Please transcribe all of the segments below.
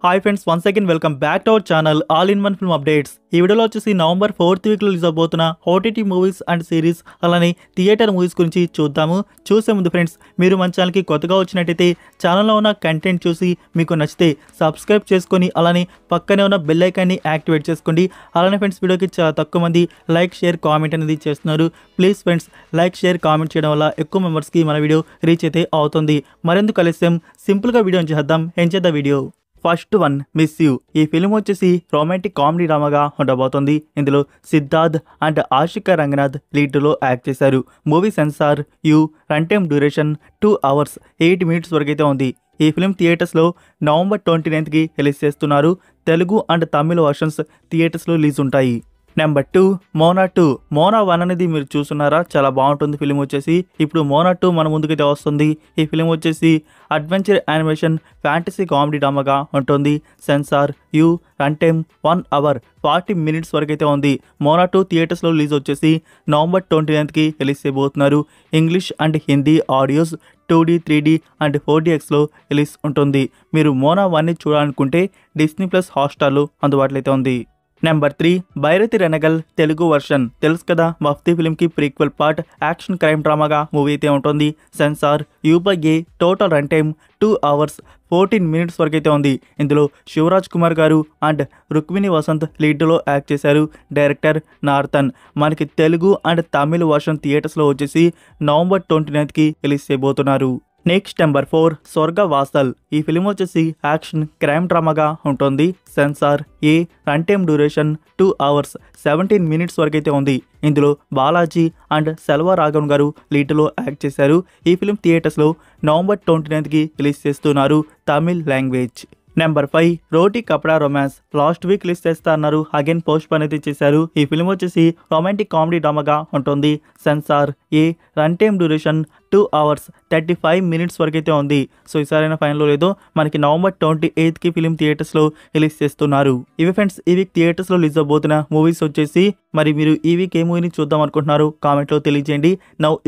Hi friends, once again welcome back to our channel all in one film updates. ఈ వీడియోలో వచ్చేసి November 4th వీక్లో release అవబోతున్న OTT movies and series అలానే theatre movies గురించి చూద్దాము. చూసే ముందు ఫ్రెండ్స్, మీరు మన ఛానల్కి కొత్తగా వచ్చినట్టయితే ఛానల్లో ఉన్న కంటెంట్ చూసి మీకు నచ్చితే సబ్స్క్రైబ్ చేసుకొని అలానే పక్కనే ఉన్న బెల్ ఐకాన్ని యాక్టివేట్ చేసుకోండి. అలానే ఫ్రెండ్స్, వీడియోకి చాలా తక్కువ మంది లైక్ షేర్ కామెంట్ అనేది చేస్తున్నారు. Please friends, like share comment చేయడం వల్ల ఎక్కువ మెంబర్స్కి మన వీడియో రీచ్ అయితే అవుతుంది. మరెందుకు కలిసాం, సింపుల్గా వీడియో చేద్దాం. ఎంచేద్దాం video. First one, miss you. ఈ ఫిల్మ్ వచ్చేసి రొమాంటిక్ కామెడీ డ్రామాగా ఉండబోతోంది. ఇందులో సిద్ధార్థ్ అండ్ ఆశికా రంగనాథ్ లీడ్లో యాక్ట్ చేశారు. Movie censor U, run time duration 2 hours 8 minutes వరకు అయితే ఉంది. ఈ ఫిల్మ్ థియేటర్స్లో నవంబర్ 29th రిలీజ్ చేస్తున్నారు. తెలుగు అండ్ తమిళ వర్షన్స్ థియేటర్స్లో రిలీజ్ ఉంటాయి. నెంబర్ 2, మోనా 2. మోనా 1 అనేది మీరు చూస్తున్నారా, చాలా బాగుంటుంది ఫిలిం వచ్చేసి. ఇప్పుడు మోనా 2 మన ముందుకైతే వస్తుంది. ఈ ఫిలిం వచ్చేసి అడ్వెంచర్ యానిమేషన్ ఫ్యాంటసీ కామెడీ డ్రామాగా ఉంటుంది. Censor U, run time 1 hour 40 minutes వరకు అయితే ఉంది. మోనా 2 థియేటర్స్లో రిలీజ్ వచ్చేసి నవంబర్ 29th రిలీజ్ చేయబోతున్నారు. English and Hindi audios 2D 3D and 4DXలో రిలీజ్ ఉంటుంది. మీరు మోనా 1ని చూడాలనుకుంటే డిస్నీ ప్లస్ హాట్స్టార్లో అందుబాటులో అయితే ఉంది. Number 3, Bairathi Ranagal Telugu version. తెలుసు కదా, మఫ్తీ ఫిల్మ్కి ప్రీక్వెల్ పార్ట్ యాక్షన్ క్రైమ్ డ్రామాగా మూవీ అయితే ఉంటుంది. Censor U A, total run time 2 hours 14 minutes వరకు అయితే ఉంది. ఇందులో శివరాజ్ కుమార్ గారు అండ్ రుక్మిణి వసంత్ లీడ్లో యాక్ట్ చేశారు. Director northern. మనకి తెలుగు అండ్ తమిళ వర్షన్ థియేటర్స్లో వచ్చేసి నవంబర్ 29th రిలీజ్ చేయబోతున్నారు. Next number 4, స్వర్గవాసల్. ఈ ఫిలిం వచ్చేసి యాక్షన్ క్రైమ్ డ్రామాగా ఉంటుంది. సెన్సార్ ఏ, run time duration 2 hours 17 minutes వరకు అయితే ఉంది. ఇందులో బాలాజీ అండ్ సెల్వా రాఘవన్ గారు లీడ్లో యాక్ట్ చేశారు. ఈ ఫిలిం థియేటర్స్లో నవంబర్ 29th రిలీజ్ చేస్తున్నారు. తమిళ్ లాంగ్వేజ్. నెంబర్ 5, రోటీ కపడా రొమాన్స్. లాస్ట్ వీక్ రిలీజ్ చేస్తా అన్నారు, అగైన్ పోస్ట్ పోన్ అయితే చేశారు. ఈ ఫిల్మ్ వచ్చేసి రొమాంటిక్ కామెడీ డ్రామాగా ఉంటుంది. సెన్సార్ ఏ, run time duration 2 hours 35 minutes వరకు అయితే ఉంది. సో ఈసారైనా ఫైనల్లో లేదో మనకి నవంబర్ 28th ఫిలిం థియేటర్స్లో రిలీజ్ చేస్తున్నారు. ఇవి ఫ్రెండ్స్, ఈ వీక్ థియేటర్స్లో రిలీజ్ అవబోతున్న మూవీస్ వచ్చేసి. మరి మీరు ఈ వీక్ ఏ మూవీని చూద్దాం అనుకుంటున్నారు కామెంట్లో తెలియజేయండి.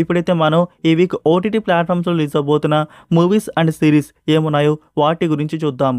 ఇప్పుడైతే మనం ఈ వీక్ ఓటీటీ ప్లాట్ఫామ్స్లో రిలీజ్ అవబోతున్న మూవీస్ అండ్ సిరీస్ ఏమున్నాయో వాటి గురించి చూద్దాం.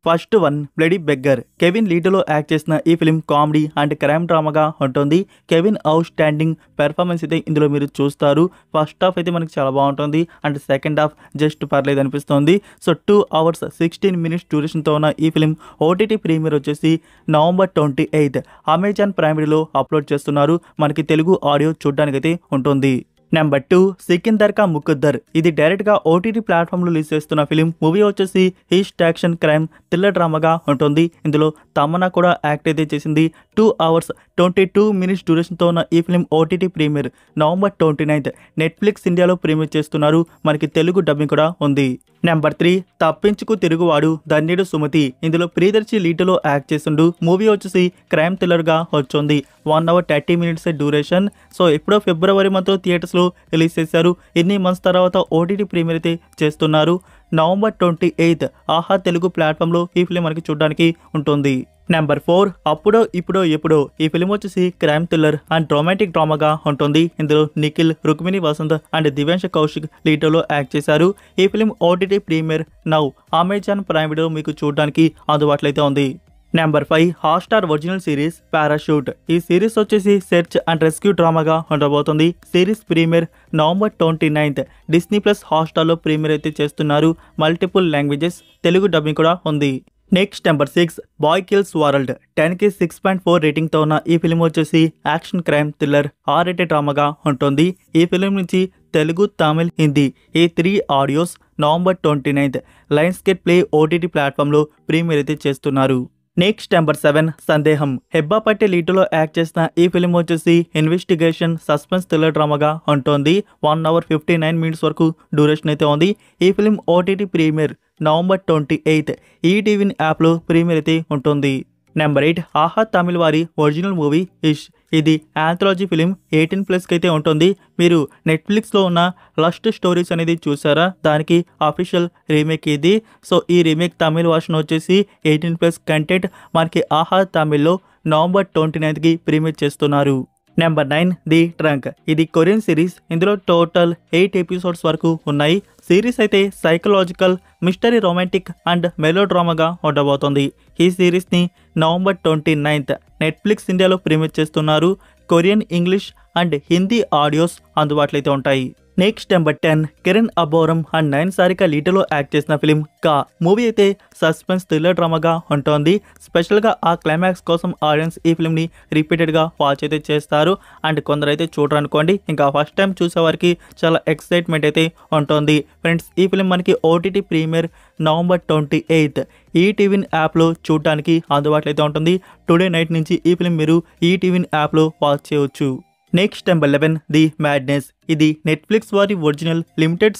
First one, bloody beggar. Kavin లీడ్లో యాక్ట్ చేసిన ఈ ఫిల్మ్ కామెడీ అండ్ క్రైమ్ డ్రామాగా ఉంటుంది. కెవిన్ అవుట్ స్టాండింగ్ పెర్ఫార్మెన్స్ అయితే ఇందులో మీరు చూస్తారు. ఫస్ట్ హాఫ్ అయితే మనకి చాలా బాగుంటుంది అండ్ సెకండ్ హాఫ్ జస్ట్ పర్లేదు అనిపిస్తుంది. సో 2 hours 16 minutes డ్యూరేషన్తో ఉన్న ఈ ఫిల్మ్ ఓటీటీ ప్రీమియర్ వచ్చేసి నవంబర్ 28 అమెజాన్ ప్రైమ్ వీడియోలో అప్లోడ్ చేస్తున్నారు. మనకి తెలుగు ఆడియో చూడడానికైతే ఉంటుంది. నెంబర్ 2, సికిందర్ కా ముకుద్దర్. ఇది డైరెక్ట్గా ఓటీటీ ప్లాట్ఫామ్లో రిలీజ్ చేస్తున్న ఫిలిం. మూవీ వచ్చేసి ఈస్ట్ యాక్షన్ క్రైమ్ థ్రిల్లర్ డ్రామాగా ఉంటుంది. ఇందులో తమన్నా కూడా యాక్ట్ అయితే చేసింది. 2 hours 22 minutes డ్యూరేషన్తో ఉన్న ఈ film OTT premiere November 29 Netflix ఇండియాలో ప్రీమియర్ చేస్తున్నారు. మనకి తెలుగు డబ్బింగ్ కూడా ఉంది. నెంబర్ 3, తప్పించుకు తిరుగువాడు ధన్యుడు సుమతి. ఇందులో ప్రియదర్శి లీడ్లో యాక్ట్ చేస్తుండు. మూవీ వచ్చేసి క్రైమ్ థ్రిల్లర్గా వచ్చింది. 1 hour 30 minutes డ్యూరేషన్. సో ఎప్పుడో ఫిబ్రవరి మంత్లో థియేటర్స్లో రిలీజ్ చేశారు. ఎన్ని మంత్స్ తర్వాత ఓటీటీ ప్రీమియర్ అయితే చేస్తున్నారు. నవంబర్ 28 ఆహా తెలుగు ప్లాట్ఫామ్లో ఈ ఫిలిం మనకి చూడడానికి ఉంటుంది. నెంబర్ 4, అప్పుడో ఇప్పుడో ఎప్పుడో. ఈ ఫిలిం వచ్చేసి క్రైమ్ థ్రిల్లర్ అండ్ రొమాంటిక్ డ్రామాగా ఉంటుంది. ఇందులో నిఖిల్, రుక్మిణి వసంత్ అండ్ దివ్యాంశ కౌశిక్ లీడ్లో యాక్ట్ చేశారు. ఈ film OTT premiere now Amazon Prime video మీకు చూడడానికి అందుబాటులో అయితే ఉంది. Number 5, Hotstar original series parachute. ఈ సిరీస్ వచ్చేసి సెర్చ్ అండ్ రెస్క్యూ డ్రామాగా ఉండబోతుంది. Series premiere November 29 Disney plus హాట్స్టార్లో ప్రీమియర్ అయితే చేస్తున్నారు. మల్టిపుల్ లాంగ్వేజెస్ తెలుగు డబ్బింగ్ కూడా ఉంది. Next number 6, boy kills world. 10కి 6.4 రేటింగ్తో ఉన్న ఈ ఫిలిం వచ్చేసి యాక్షన్ క్రైమ్ థ్రిల్లర్ R-rated డ్రామాగా ఉంటుంది. ఈ ఫిలిం నుంచి తెలుగు, తమిళ్, హిందీ ఈ 3 ఆడియోస్ నవంబర్ 29 లయన్స్గేట్ ప్లే ఓటీటీ ప్లాట్ఫామ్లో ప్రీమియర్ అయితే చేస్తున్నారు. నెక్స్ట్ నెంబర్ 7, సందేహం. హెబ్బా పట్టే లీడ్లో యాక్ట్ చేసిన ఈ ఫిలిం వచ్చేసి ఇన్వెస్టిగేషన్ సస్పెన్స్ థ్రిల్లర్ డ్రామాగా ఉంటుంది. 1 hour 59 minutes వరకు డ్యూరేషన్ అయితే ఉంది. ఈ film OTT premiere November 28 ETV యాప్లో ప్రీమియర్ అయితే ఉంటుంది. నెంబర్ 8, ఆహా తమిళ వారి ఒరిజినల్ మూవీ ఇష్. ఇది ఆంథాలజీ ఫిలిం 18+ అయితే ఉంటుంది. మీరు నెట్ఫ్లిక్స్లో ఉన్న లస్ట్ స్టోరీస్ అనేది చూసారా, దానికి అఫీషియల్ రీమేక్ ఇది. సో ఈ రీమేక్ తమిళ వర్షన్ వచ్చేసి 18+ కంటెంట్ మనకి ఆహా తమిళ్లో నవంబర్ 29 ప్రీమియర్ చేస్తున్నారు. Number 9 the trunk. ఇది కొరియన్ సిరీస్. ఇందులో టోటల్ 8 ఎపిసోడ్స్ వరకు ఉన్నాయి. సిరీస్ అయితే psychological, mystery, romantic and melo డ్రామాగా ఉండబోతోంది. ఈ సిరీస్ని నవంబర్ 29th నెట్ఫ్లిక్స్ ఇండియాలో ప్రీమియర్ చేస్తున్నారు. Korean, English and Hindi audios అందుబాటులో అయితే ఉంటాయి. Next number 10 Kiran Abbavaram and Nayan Sarika లీటర్లో యాక్ట్ చేసిన ఫిలిం కా. మూవీ అయితే సస్పెన్స్ థ్రిల్లర్ డ్రామాగా ఉంటుంది. స్పెషల్గా ఆ క్లైమాక్స్ కోసం ఆడియన్స్ ఈ ఫిల్మ్ని రిపీటెడ్గా వాచ్ అయితే చేస్తారు. అండ్ కొందరు అయితే చూడరనుకోండి, ఇంకా ఫస్ట్ టైం చూసే వారికి చాలా ఎక్సైట్మెంట్ అయితే ఉంటుంది. ఫ్రెండ్స్, ఈ ఫిలిం మనకి OTT premiere November 28th ETV Win యాప్లో చూడటానికి అందుబాటులో అయితే ఉంటుంది. టుడే నైట్ నుంచి ఈ ఫిలిం మీరు ఈటీవీన్ యాప్లో వాచ్ చేయవచ్చు. Next number 11 the madness. ఇది నెట్ఫ్లిక్స్ వారి ఒరిజినల్ లిమిటెడ్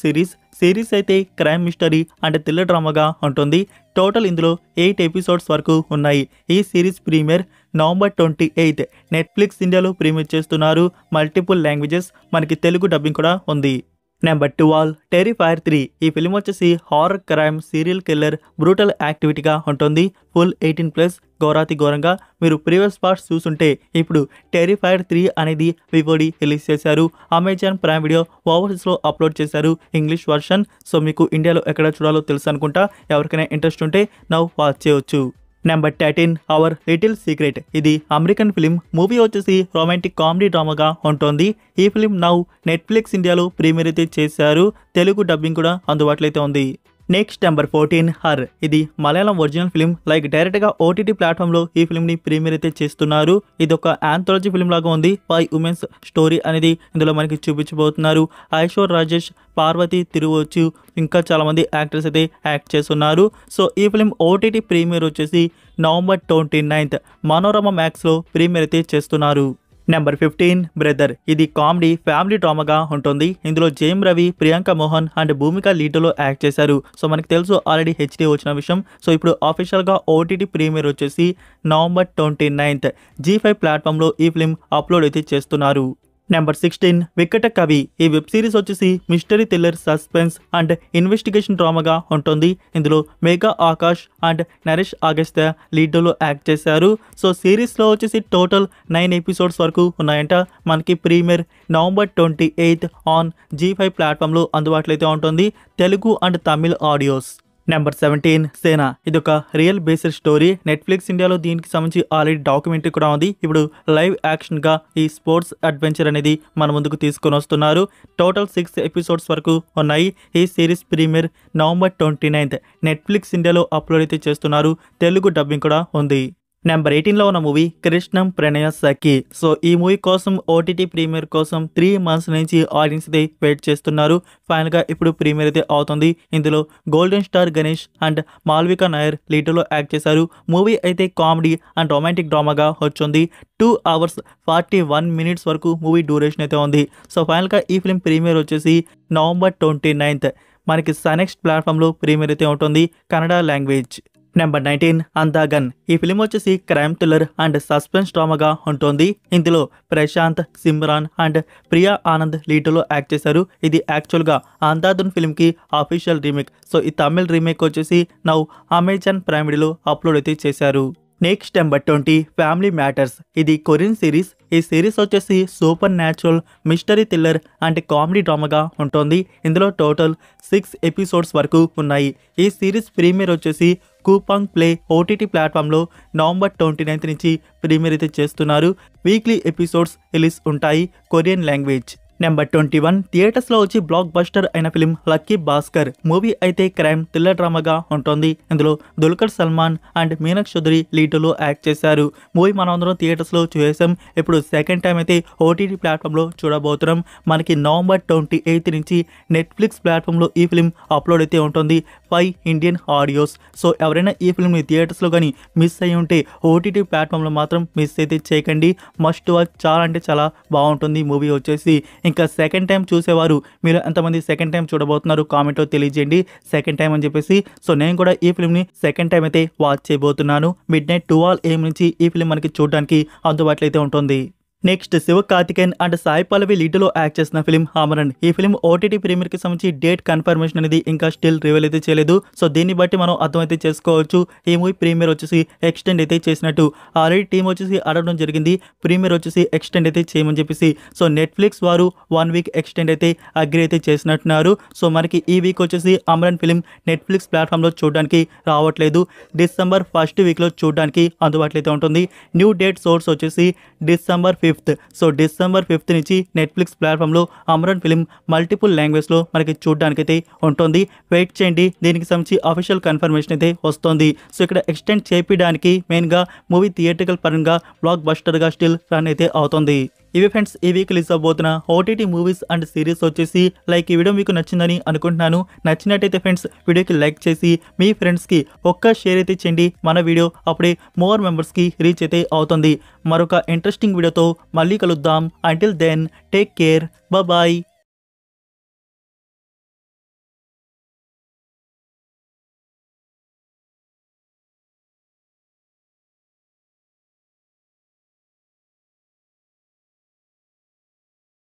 సిరీస్ అయితే క్రైమ్, మిస్టరీ అండ్ థ్రిల్లర్ డ్రామాగా ఉంటుంది. టోటల్ ఇందులో 8 ఎపిసోడ్స్ వరకు ఉన్నాయి. ఈ series premiere November 28th Netflix ఇండియాలో ప్రీమియర్ చేస్తున్నారు. మల్టిపుల్ లాంగ్వేజెస్, మనకి తెలుగు డబ్బింగ్ కూడా ఉంది. Number 12 terrifier 3. ఈ ఫిలిం వచ్చేసి horror, crime, serial killer, brutal యాక్టివిటీగా ఉంటుంది. ఫుల్ 18+ ఘోరాతి ఘోరంగా. మీరు ప్రీవియస్ పార్ట్స్ చూస్తుంటే ఇప్పుడు టెరిఫైర్ 3 అనేది వివోడి రిలీజ్ చేశారు. అమెజాన్ ప్రైమ్ వీడియో ఓవర్సీస్లో అప్లోడ్ చేశారు ఇంగ్లీష్ వర్షన్. సో మీకు ఇండియాలో ఎక్కడ చూడాలో తెలుసు అనుకుంటా. ఎవరికైనా ఇంట్రెస్ట్ ఉంటే నవ్వు వాచ్ చేయవచ్చు. Number 13 hour little secret. ఇది అమెరికన్ ఫిలిం. మూవీ వచ్చేసి రొమాంటిక్ కామెడీ డ్రామాగా ఉంటుంది. ఈ ఫిలిం నౌ నెట్ఫ్లిక్స్ ఇండియాలో ప్రీమియర్ అయితే చేశారు. తెలుగు డబ్బింగ్ కూడా అందుబాటులో అయితే ఉంది. Next number 14 her. ఇది మలయాళం ఒరిజినల్ ఫిలిం. డైరెక్ట్గా ఓటీటీ ప్లాట్ఫామ్లో ఈ ఫిలింని ప్రీమియర్ అయితే చేస్తున్నారు. ఇది ఒక ఆంథాలజీ ఫిలిం లాగా ఉంది. 5 ఉమెన్స్ స్టోరీ అనేది ఇందులో మనకి చూపించబోతున్నారు. ఐశ్వర్ రాజేష్, పార్వతి తిరువొచ్చు, ఇంకా చాలామంది యాక్టర్స్ అయితే యాక్ట్ చేస్తున్నారు. సో ఈ ఫిలిం ఓటీటీ ప్రీమియర్ వచ్చేసి నవంబర్ 29th మనోరమ మ్యాక్స్లో ప్రీమియర్ అయితే చేస్తున్నారు. Number 15 brother. ఇది కామెడీ, ఫ్యామిలీ డ్రామాగా ఉంటుంది. ఇందులో జేమ్ రవి, ప్రియాంక మోహన్ అండ్ భూమిక లీడ్లో యాక్ట్ చేశారు. సో మనకి తెలుసు ఆల్రెడీ హెచ్డీ వచ్చిన విషయం. సో ఇప్పుడు అఫీషియల్గా ఓటీటీ ప్రీమియర్ వచ్చేసి నవంబర్ 29th G5 ప్లాట్ఫామ్లో ఈ ఫిలిం అప్లోడ్ అయితే చేస్తున్నారు. నెంబర్ 16 వికట కవి. ఈ వెబ్ సిరీస్ వచ్చేసి mystery, thriller, suspense and investigation డ్రామాగా ఉంటుంది. ఇందులో మేఘా ఆకాష్ అండ్ నరేష్ అగస్త్య లీడ్లో యాక్ట్ చేశారు. సో సిరీస్లో వచ్చేసి టోటల్ 9 ఎపిసోడ్స్ వరకు ఉన్నాయంట. మనకి premier November 28th on G5 ప్లాట్ఫామ్లో అందుబాటులో అయితే ఉంటుంది. Telugu and Tamil audios. Number 17 సేన. ఇది ఒక రియల్ బేస్డ్ స్టోరీ. నెట్ఫ్లిక్స్ ఇండియాలో దీనికి సంబంధించి ఆల్రెడీ డాక్యుమెంటరీ కూడా ఉంది. ఇప్పుడు లైవ్ యాక్షన్గా ఈ స్పోర్ట్స్ అడ్వెంచర్ అనేది మన ముందుకు తీసుకొని వస్తున్నారు. టోటల్ 6 ఎపిసోడ్స్ వరకు ఉన్నాయి. ఈ series premiere November 29th Netflix ఇండియాలో అప్లోడ్ అయితే చేస్తున్నారు. తెలుగు డబ్బింగ్ కూడా ఉంది. నెంబర్ 18లో ఉన్న మూవీ కృష్ణం ప్రణయ సఖి. సో ఈ మూవీ కోసం ఓటీటీ ప్రీమియర్ కోసం 3 months నుంచి ఆడియన్స్ అయితే వెయిట్ చేస్తున్నారు. ఫైనల్గా ఇప్పుడు ప్రీమియర్ అయితే అవుతుంది. ఇందులో golden star Ganesh and Malvika Nair లీడర్లో యాక్ట్ చేశారు. మూవీ అయితే కామెడీ అండ్ రొమాంటిక్ డ్రామాగా వచ్చింది. 2 hours 41 minutes వరకు మూవీ డ్యూరేషన్ అయితే ఉంది. సో ఫైనల్గా ఈ ఫిలిం ప్రీమియర్ వచ్చేసి నవంబర్ 29th మనకి సనెక్స్ట్ ప్లాట్ఫామ్లో ప్రీమియర్ అయితే ఉంటుంది, కన్నడ లాంగ్వేజ్. నెంబర్ 19 అందాగన్. ఈ ఫిలిం వచ్చేసి క్రైమ్, థ్రిల్లర్ అండ్ సస్పెన్స్ డ్రామాగా ఉంటుంది. ఇందులో ప్రశాంత్, సిమ్రాన్ అండ్ ప్రియా ఆనంద్ లీడ్లో యాక్ట్ చేశారు. ఇది యాక్చువల్గా అందాధున్ ఫిల్మ్కి అఫీషియల్ రీమేక్. సో ఈ తమిళ్ రీమేక్ వచ్చేసి నౌ అమెజాన్ ప్రైమ్ వీడియోలో అప్లోడ్ అయితే చేశారు. Next number 20 family matters. ఇది కొరియన్ సిరీస్. ఈ సిరీస్ వచ్చేసి supernatural, mystery, thriller and comedy డ్రామాగా ఉంటుంది. ఇందులో టోటల్ 6 ఎపిసోడ్స్ వరకు ఉన్నాయి. ఈ సిరీస్ ప్రీమియర్ వచ్చేసి కూపాంగ్ ప్లే ఓటీటీ ప్లాట్ఫామ్లో నవంబర్ 29th నుంచి ప్రీమియర్ అయితే చేస్తున్నారు. వీక్లీ ఎపిసోడ్స్ రిలీజ్ ఉంటాయి, కొరియన్ లాంగ్వేజ్. నెంబర్ 21 థియేటర్స్లో వచ్చి బ్లాక్ బస్టర్ అయిన ఫిలిం లక్కీ భాస్కర్. మూవీ అయితే క్రైమ్, థ్రిల్లర్ డ్రామాగా ఉంటుంది. ఇందులో దుల్కర్ సల్మాన్ అండ్ మీనాక్షి చౌదరి లీడ్లో యాక్ట్ చేశారు. మూవీ మనం అందరం థియేటర్స్లో చూసాం. ఇప్పుడు సెకండ్ టైం అయితే ఓటీటీ ప్లాట్ఫామ్లో చూడబోతున్నాం. మనకి నవంబర్ 28th నుంచి నెట్ఫ్లిక్స్ ప్లాట్ఫామ్లో ఈ ఫిలిం అప్లోడ్ అయితే ఉంటుంది. 5 ఇండియన్ ఆడియోస్. సో ఎవరైనా ఈ ఫిల్మ్ని థియేటర్స్లో కానీ మిస్ అయ్యి ఉంటే ఓటీటీ ప్లాట్ఫామ్లో మాత్రం మిస్ అయితే చేయకండి. Must watch. చాలా అంటే చాలా బాగుంటుంది మూవీ వచ్చేసి. ఇంకా సెకండ్ టైం చూసేవారు మీరు ఎంతమంది సెకండ్ టైం చూడబోతున్నారు కామెంట్లో తెలియజేయండి, సెకండ్ టైం అని చెప్పేసి. సో నేను కూడా ఈ ఫిల్మ్ని సెకండ్ టైం అయితే వాచ్ చేయబోతున్నాను. midnight 12 AM నుంచి ఈ ఫిల్మ్ మనకి చూడడానికి అందుబాటులో అయితే ఉంటుంది. నెక్స్ట్ శివకార్తికేయన్ అండ్ సాయి పల్లవి లీడ్లో యాక్ట్ చేసిన ఫిలిం ఆమరన్. ఈ ఫిలిం ఓటీటీ ప్రీమియర్ కి సంబంధించి డేట్ కన్ఫర్మేషన్ అనేది ఇంకా స్టిల్ రివీల్ అయితే చేయలేదు. సో దీన్ని బట్టి మనం అర్థమైతే చేసుకోవచ్చు ఈ మూవీ ప్రీమియర్ వచ్చేసి ఎక్స్టెండ్ అయితే చేసినట్టు. ఆల్రెడీ టీం వచ్చేసి అడగడం జరిగింది ప్రీమియర్ వచ్చేసి ఎక్స్టెండ్ అయితే చేయమని చెప్పేసి. సో నెట్ఫ్లిక్స్ వారు 1 వీక్ ఎక్స్టెండ్ అయితే అగ్రి అయితే చేసినట్టున్నారు. సో మనకి ఈ వీక్ వచ్చేసి అమరన్ ఫిలిం నెట్ఫ్లిక్స్ ప్లాట్ఫామ్లో చూడడానికి రావట్లేదు. డిసెంబర్ 1st వీక్లో చూడడానికి అందుబాటులో అయితే ఉంటుంది. న్యూ డేట్ సోర్స్ వచ్చేసి December 5th. So December 5th నుంచి నెట్ఫ్లిక్స్ ప్లాట్ఫామ్లో అమరన్ ఫిలిం మల్టిపుల్ లాంగ్వేజ్లో మనకి చూడడానికైతే ఉంటుంది. వెయిట్ చేయండి, దీనికి సంబంధించి అఫీషియల్ కన్ఫర్మేషన్ అయితే వస్తుంది. సో ఇక్కడ ఎక్స్టెండ్ చేయించడానికి మెయిన్గా మూవీ థియేట్రికల్ పరంగా బ్లాక్ బస్టర్గా స్టిల్ రన్ అయితే అవుతుంది. ఇవి ఫ్రెండ్స్ ఈ వీక్ రిలీజ్ అవబోతున్న ఓటీటీ మూవీస్ అండ్ సిరీస్ వచ్చేసి. లైక్ ఈ వీడియో మీకు నచ్చిందని అనుకుంటున్నాను. నచ్చినట్టయితే ఫ్రెండ్స్ వీడియోకి లైక్ చేసి మీ ఫ్రెండ్స్కి ఒక్క షేర్ అయితే చేయండి మన వీడియో. అప్పుడే మోర్ మెంబర్స్కి రీచ్ అయితే అవుతుంది. మరొక ఇంట్రెస్టింగ్ వీడియోతో మళ్ళీ కలుద్దాం. Until then take care, bye.